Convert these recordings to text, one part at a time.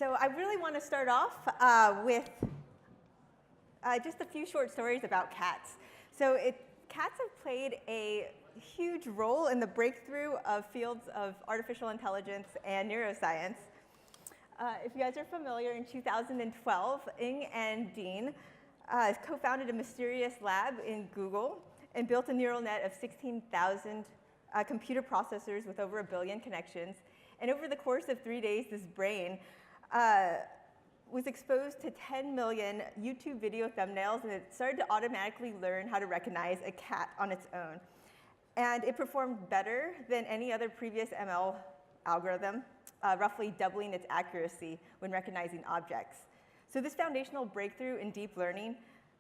So I really want to start off with just a few short stories about cats. So cats have played a huge role in the breakthrough of fields of artificial intelligence and neuroscience. If you guys are familiar, in 2012, Ng and Dean co-founded a mysterious lab in Google and built a neural net of 16,000 computer processors with over 1 billion connections. And over the course of 3 days, this brain was exposed to 10 million YouTube video thumbnails, and it started to automatically learn how to recognize a cat on its own. And it performed better than any other previous ML algorithm, roughly doubling its accuracy when recognizing objects. So this foundational breakthrough in deep learning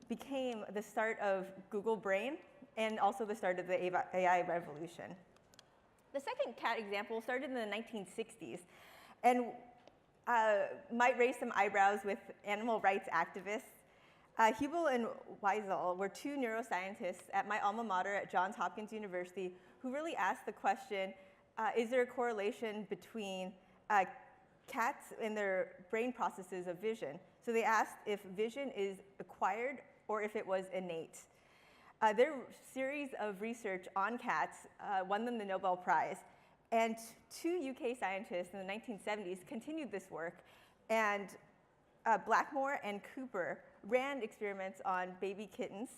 became the start of Google Brain and also the start of the AI revolution. The second cat example started in the 1960s and might raise some eyebrows with animal rights activists. Hubel and Wiesel were two neuroscientists at my alma mater at Johns Hopkins University who really asked the question, is there a correlation between cats and their brain processes of vision? So they asked if vision is acquired or if it was innate. Their series of research on cats won them the Nobel Prize. And two UK scientists in the 1970s continued this work, and Blackmore and Cooper ran experiments on baby kittens.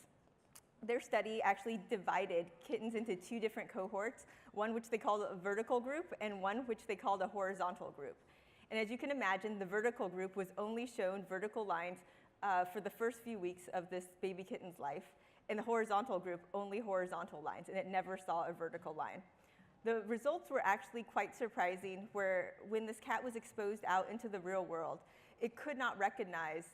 Their study actually divided kittens into two different cohorts, one which they called a vertical group and one which they called a horizontal group. And as you can imagine, the vertical group was only shown vertical lines for the first few weeks of this baby kitten's life, and the horizontal group only horizontal lines, and it never saw a vertical line. The results were actually quite surprising, where when this cat was exposed out into the real world, it could not recognize,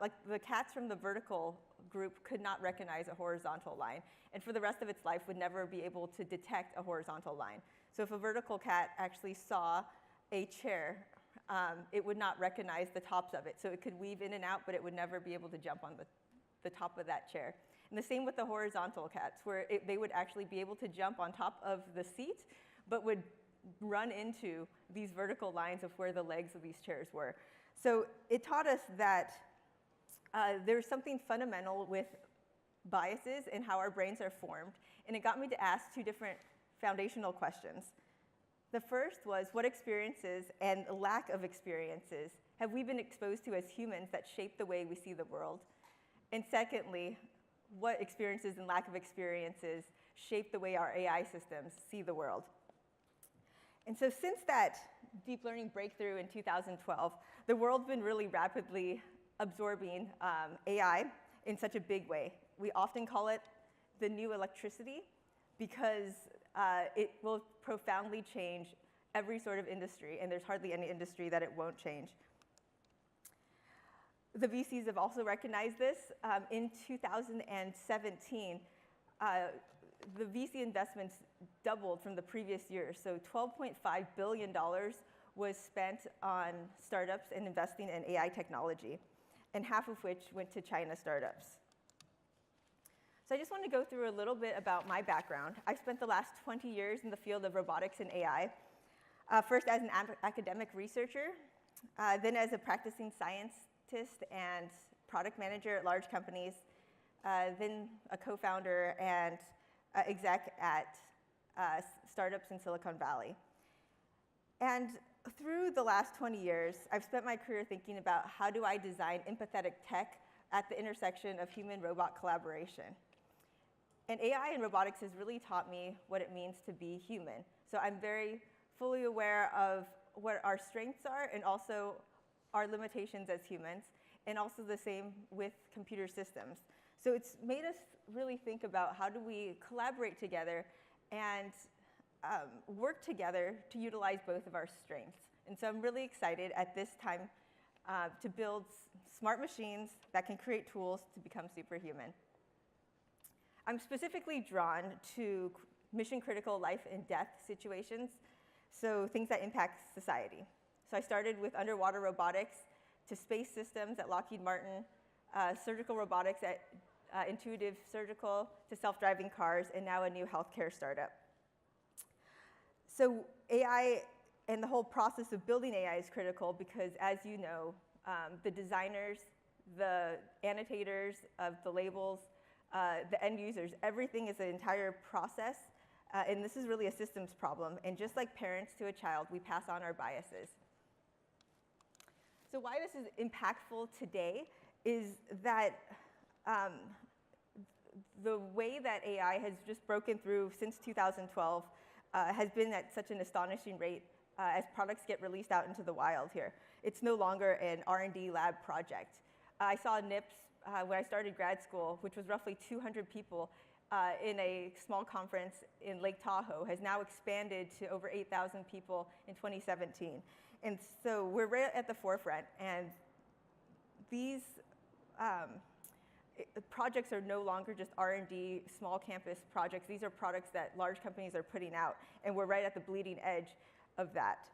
like the cats from the vertical group could not recognize a horizontal line, and for the rest of its life would never be able to detect a horizontal line. So if a vertical cat actually saw a chair, it would not recognize the tops of it. So it could weave in and out, but it would never be able to jump on the top of that chair. And the same with the horizontal cats, where they would actually be able to jump on top of the seat, but would run into these vertical lines of where the legs of these chairs were. So it taught us that there's something fundamental with biases in how our brains are formed, and it got me to ask two different foundational questions. The first was, what experiences and lack of experiences have we been exposed to as humans that shape the way we see the world? And secondly, what experiences and lack of experiences shape the way our AI systems see the world? And so since that deep learning breakthrough in 2012, the world's been really rapidly absorbing AI in such a big way. We often call it the new electricity because it will profoundly change every sort of industry, and there's hardly any industry that it won't change. The VCs have also recognized this. In 2017, the VC investments doubled from the previous year. So $12.5 billion was spent on startups and investing in AI technology, and half of which went to China startups. So I just want to go through a little bit about my background. I've spent the last 20 years in the field of robotics and AI, first as an academic researcher, then as a practicing scientist and product manager at large companies, then a co-founder and exec at startups in Silicon Valley. And through the last 20 years, I've spent my career thinking about how do I design empathetic tech at the intersection of human-robot collaboration. And AI and robotics has really taught me what it means to be human. So I'm very fully aware of what our strengths are and also our limitations as humans, and also the same with computer systems. So it's made us really think about how do we collaborate together and work together to utilize both of our strengths. And so I'm really excited at this time to build smart machines that can create tools to become superhuman. I'm specifically drawn to mission-critical life and death situations, so things that impact society. So I started with underwater robotics to space systems at Lockheed Martin, surgical robotics at Intuitive Surgical, to self-driving cars, and now a new healthcare startup. So AI And the whole process of building AI is critical because, as you know, the designers, the annotators of the labels, the end users, everything is an entire process. And this is really a systems problem. And just like parents to a child, we pass on our biases. So why this is impactful today is that the way that AI has just broken through since 2012 has been at such an astonishing rate as products get released out into the wild here. It's no longer an R&D lab project. I saw NIPS when I started grad school, which was roughly 200 people in a small conference in Lake Tahoe, has now expanded to over 8,000 people in 2017. And so we're right at the forefront, and these projects are no longer just R&D, small campus projects. These are products that large companies are putting out, and we're right at the bleeding edge of that.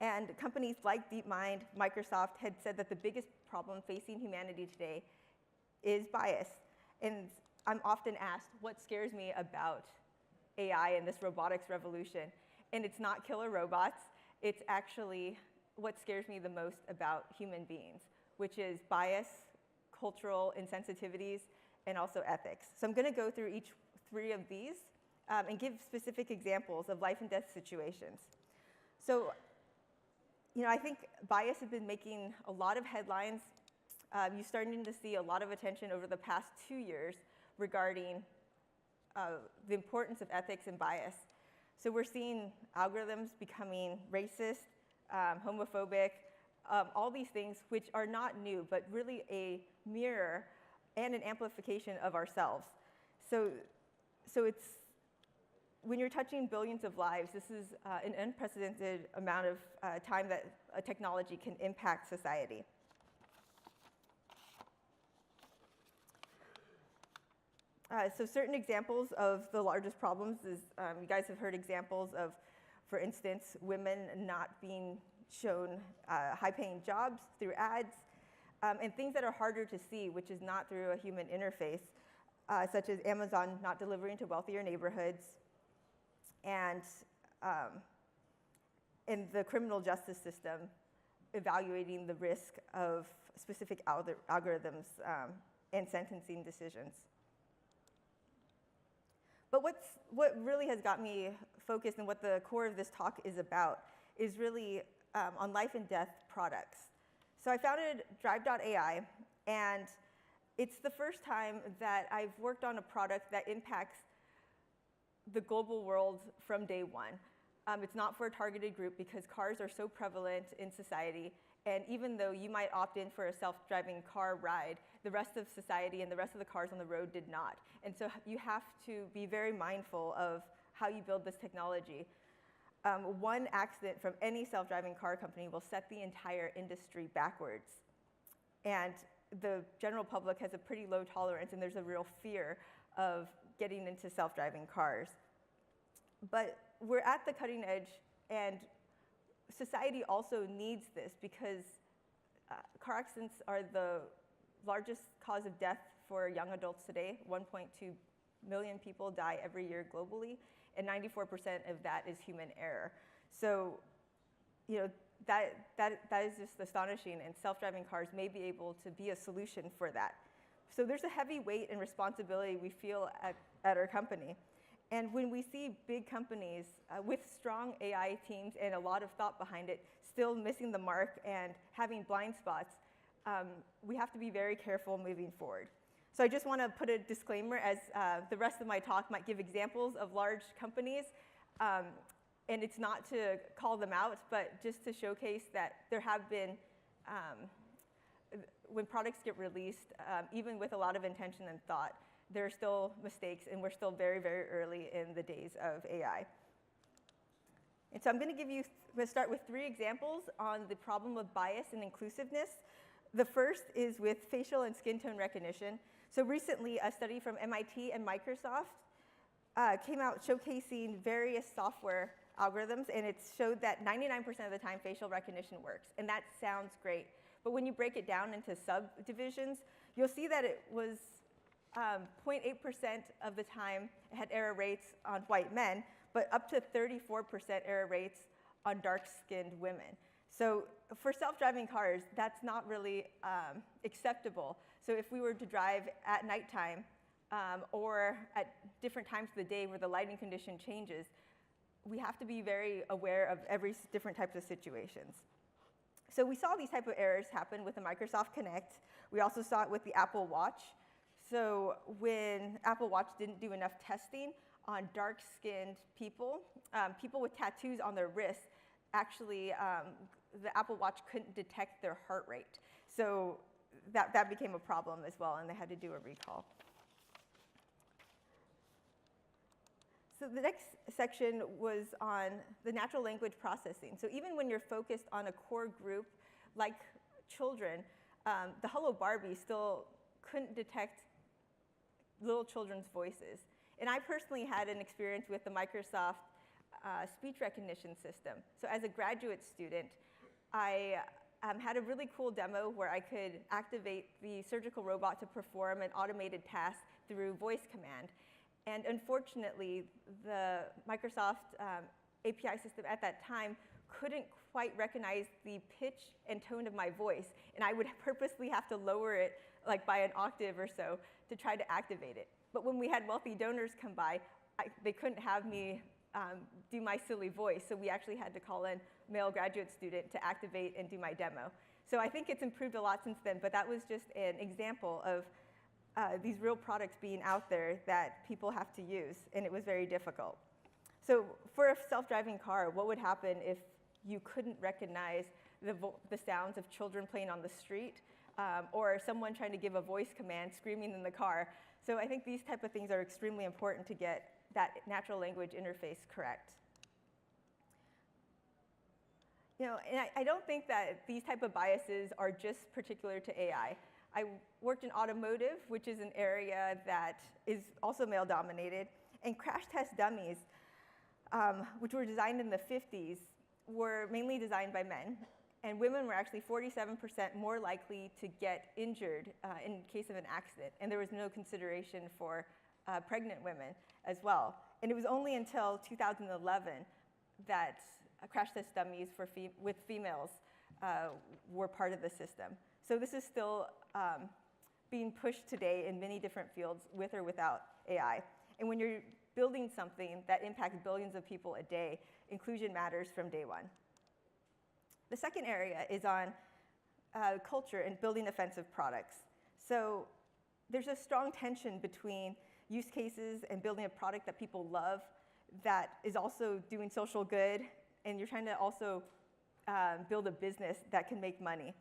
And companies like DeepMind, Microsoft had said that the biggest problem facing humanity today is bias. And I'm often asked, what scares me about AI and this robotics revolution? And it's not killer robots. It's actually what scares me the most about human beings, which is bias, cultural insensitivities, and also ethics. So I'm going to go through each three of these and give specific examples of life and death situations. So, I think bias has been making a lot of headlines. You're starting to see a lot of attention over the past 2 years regarding the importance of ethics and bias. So we're seeing algorithms becoming racist, homophobic, all these things which are not new, but really a mirror and an amplification of ourselves. So it's, when you're touching billions of lives, this is an unprecedented amount of time that a technology can impact society. So certain examples of the largest problems is, you guys have heard examples of, for instance, women not being shown high-paying jobs through ads, and things that are harder to see, which is not through a human interface, such as Amazon not delivering to wealthier neighborhoods, and in the criminal justice system, evaluating the risk of specific algorithms and sentencing decisions. But what really has got me focused and what the core of this talk is about is really on life and death products. So I founded Drive.ai, and it's the first time that I've worked on a product that impacts the global world from day one. It's not for a targeted group because cars are so prevalent in society, and even though you might opt in for a self-driving car ride, the rest of society and the rest of the cars on the road did not. And so you have to be very mindful of how you build this technology. One accident from any self-driving car company will set the entire industry backwards. And the general public has a pretty low tolerance, and there's a real fear of getting into self-driving cars. But we're at the cutting edge, and society also needs this because car accidents are the largest cause of death for young adults today. 1.2 million people die every year globally, and 94% of that is human error. So, that is just astonishing, and self-driving cars may be able to be a solution for that. So there's a heavy weight and responsibility we feel at our company. And when we see big companies with strong AI teams and a lot of thought behind it still missing the mark and having blind spots, we have to be very careful moving forward. So I just want to put a disclaimer, as the rest of my talk might give examples of large companies, and it's not to call them out, but just to showcase that there have been, when products get released, even with a lot of intention and thought, there are still mistakes, and we're still very, very early in the days of AI. And so I'm going to start with 3 examples on the problem of bias and inclusiveness. The first is with facial and skin tone recognition. So recently, a study from MIT and Microsoft came out showcasing various software algorithms, and it showed that 99% of the time facial recognition works, and that sounds great. But when you break it down into subdivisions, you'll see that it was 0.8% of the time it had error rates on white men, but up to 34% error rates on dark-skinned women. So for self-driving cars, that's not really acceptable. So if we were to drive at nighttime or at different times of the day where the lighting condition changes, we have to be very aware of every different types of situations. So we saw these type of errors happen with the Microsoft Kinect. We also saw it with the Apple Watch. So when Apple Watch didn't do enough testing on dark-skinned people, people with tattoos on their wrists, actually the Apple Watch couldn't detect their heart rate. So that became a problem as well, and they had to do a recall. So the next section was on the natural language processing. So even when you're focused on a core group like children, the Hello Barbie still couldn't detect little children's voices. And I personally had an experience with the Microsoft speech recognition system. So as a graduate student, I had a really cool demo where I could activate the surgical robot to perform an automated task through voice command. And unfortunately, the Microsoft API system at that time couldn't quite recognize the pitch and tone of my voice. And I would purposely have to lower it like by an octave or so to try to activate it. But when we had wealthy donors come by, they couldn't have me do my silly voice. So we actually had to call in a male graduate student to activate and do my demo. So I think it's improved a lot since then, but that was just an example of these real products being out there that people have to use, and it was very difficult. So for a self-driving car, what would happen if you couldn't recognize the sounds of children playing on the street or someone trying to give a voice command screaming in the car? So I think these type of things are extremely important to get that natural language interface correct. You know, and I don't think that these type of biases are just particular to AI. I worked in automotive, which is an area that is also male-dominated, and crash test dummies, which were designed in the 50s, were mainly designed by men, and women were actually 47% more likely to get injured in case of an accident, and there was no consideration for pregnant women as well. And it was only until 2011 that crash test dummies with females were part of the system. So this is still being pushed today in many different fields with or without AI. And when you're building something that impacts billions of people a day, inclusion matters from day one. The second area is on culture and building offensive products. So there's a strong tension between use cases and building a product that people love that is also doing social good, and you're trying to also build a business that can make money,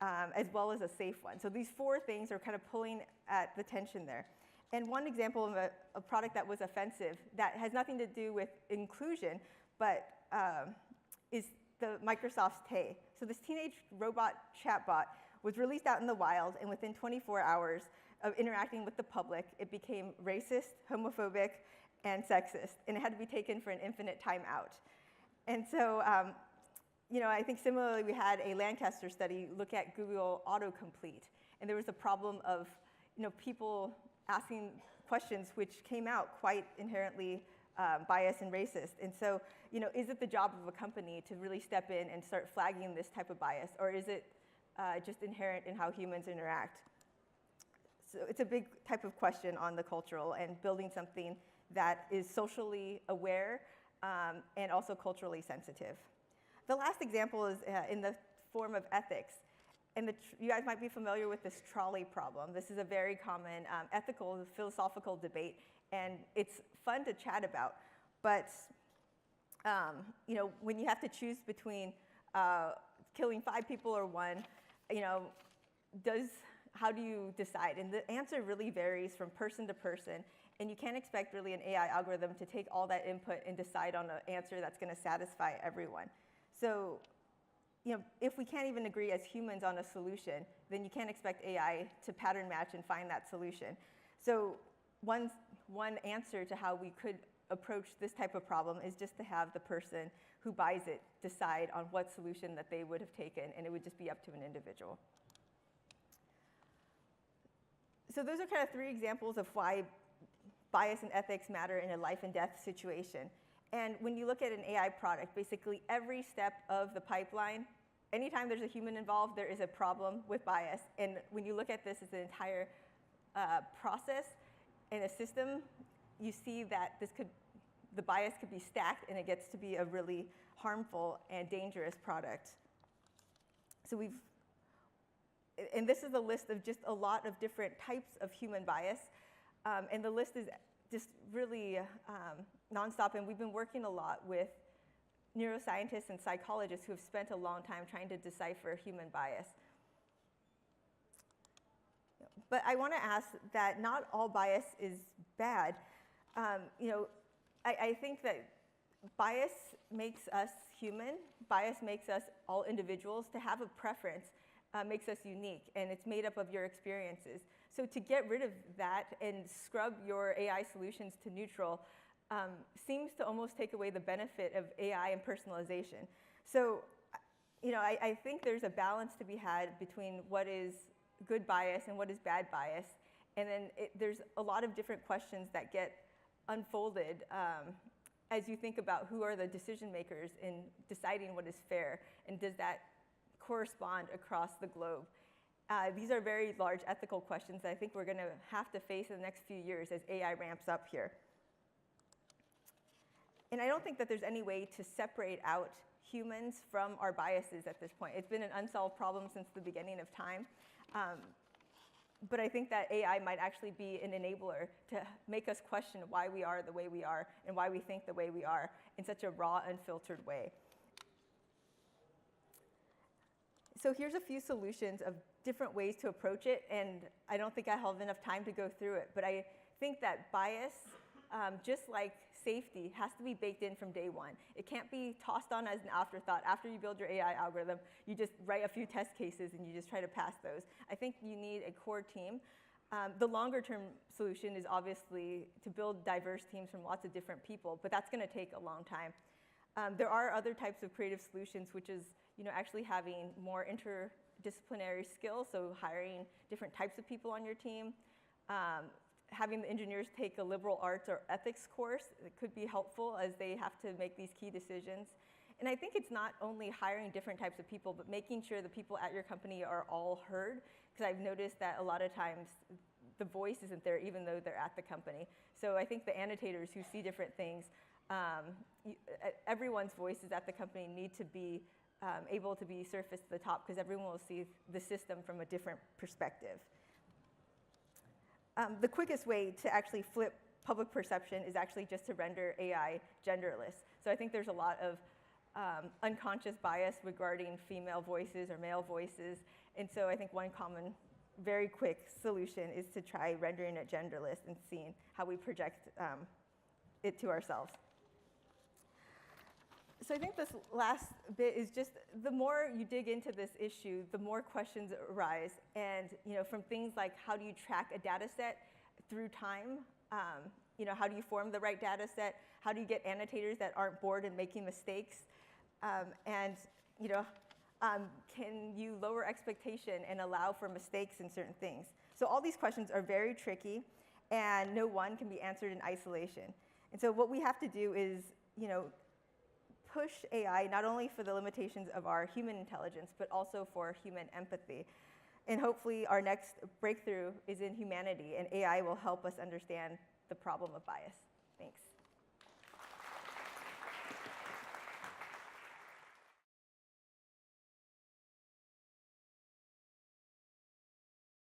as well as a safe one. So these four things are kind of pulling at the tension there. And one example of a product that was offensive that has nothing to do with inclusion, but is the Microsoft's Tay. So this teenage robot chatbot was released out in the wild, and within 24 hours of interacting with the public, it became racist, homophobic, and sexist, and it had to be taken for an infinite timeout. And so, you know, I think similarly we had a Lancaster study look at Google autocomplete, and there was a problem of, you know, people asking questions which came out quite inherently biased and racist. And so, you know, is it the job of a company to really step in and start flagging this type of bias, or is it just inherent in how humans interact? So it's a big type of question on the cultural and building something that is socially aware and also culturally sensitive. The last example is in the form of ethics. And you guys might be familiar with this trolley problem. This is a very common ethical, philosophical debate, and it's fun to chat about. But you know, when you have to choose between killing 5 people or 1, you know, how do you decide? And the answer really varies from person to person, and you can't expect really an AI algorithm to take all that input and decide on an answer that's going to satisfy everyone. So, you know, if we can't even agree as humans on a solution, then you can't expect AI to pattern match and find that solution. So one answer to how we could approach this type of problem is just to have the person who buys it decide on what solution that they would have taken, and it would just be up to an individual. So those are kind of 3 examples of why bias and ethics matter in a life and death situation. And when you look at an AI product, basically every step of the pipeline, anytime there's a human involved, there is a problem with bias. And when you look at this as an entire process in a system, you see that the bias could be stacked, and it gets to be a really harmful and dangerous product. So and this is a list of just a lot of different types of human bias. And the list is just really nonstop. And we've been working a lot with neuroscientists and psychologists who have spent a long time trying to decipher human bias. But I want to ask that not all bias is bad. I think that bias makes us human. Bias makes us all individuals. To have a preference makes us unique, and it's made up of your experiences. So to get rid of that and scrub your AI solutions to neutral seems to almost take away the benefit of AI and personalization. So, I think there's a balance to be had between what is good bias and what is bad bias. And then there's a lot of different questions that get unfolded as you think about who are the decision makers in deciding what is fair, and does that correspond across the globe. These are very large ethical questions that I think we're going to have to face in the next few years as AI ramps up here. And I don't think that there's any way to separate out humans from our biases at this point. It's been an unsolved problem since the beginning of time. But I think that AI might actually be an enabler to make us question why we are the way we are and why we think the way we are in such a raw, unfiltered way. So here's a few solutions of different ways to approach it, and I don't think I have enough time to go through it, but I think that bias, just like safety, has to be baked in from day one. It can't be tossed on as an afterthought. After you build your AI algorithm, you just write a few test cases and you just try to pass those. I think you need a core team. The longer term solution is obviously to build diverse teams from lots of different people, but that's going to take a long time. There are other types of creative solutions, which is actually having more interdisciplinary skills, so hiring different types of people on your team. Having the engineers take a liberal arts or ethics course, it could be helpful as they have to make these key decisions. And I think it's not only hiring different types of people, but making sure the people at your company are all heard, because I've noticed that a lot of times the voice isn't there even though they're at the company. So I think the annotators who see different things, everyone's voices at the company need to be able to be surfaced to the top, because everyone will see the system from a different perspective. The quickest way to actually flip public perception is actually just to render AI genderless. So I think there's a lot of unconscious bias regarding female voices or male voices. And so I think one common, very quick solution is to try rendering it genderless and seeing how we project it to ourselves. So I think this last bit is just, the more you dig into this issue, the more questions arise. And from things like, how do you track a data set through time? How do you form the right data set? How do you get annotators that aren't bored and making mistakes? Can you lower expectation and allow for mistakes in certain things? So all these questions are very tricky, and no one can be answered in isolation. And so what we have to do is, push AI not only for the limitations of our human intelligence, but also for human empathy. And hopefully our next breakthrough is in humanity, and AI will help us understand the problem of bias.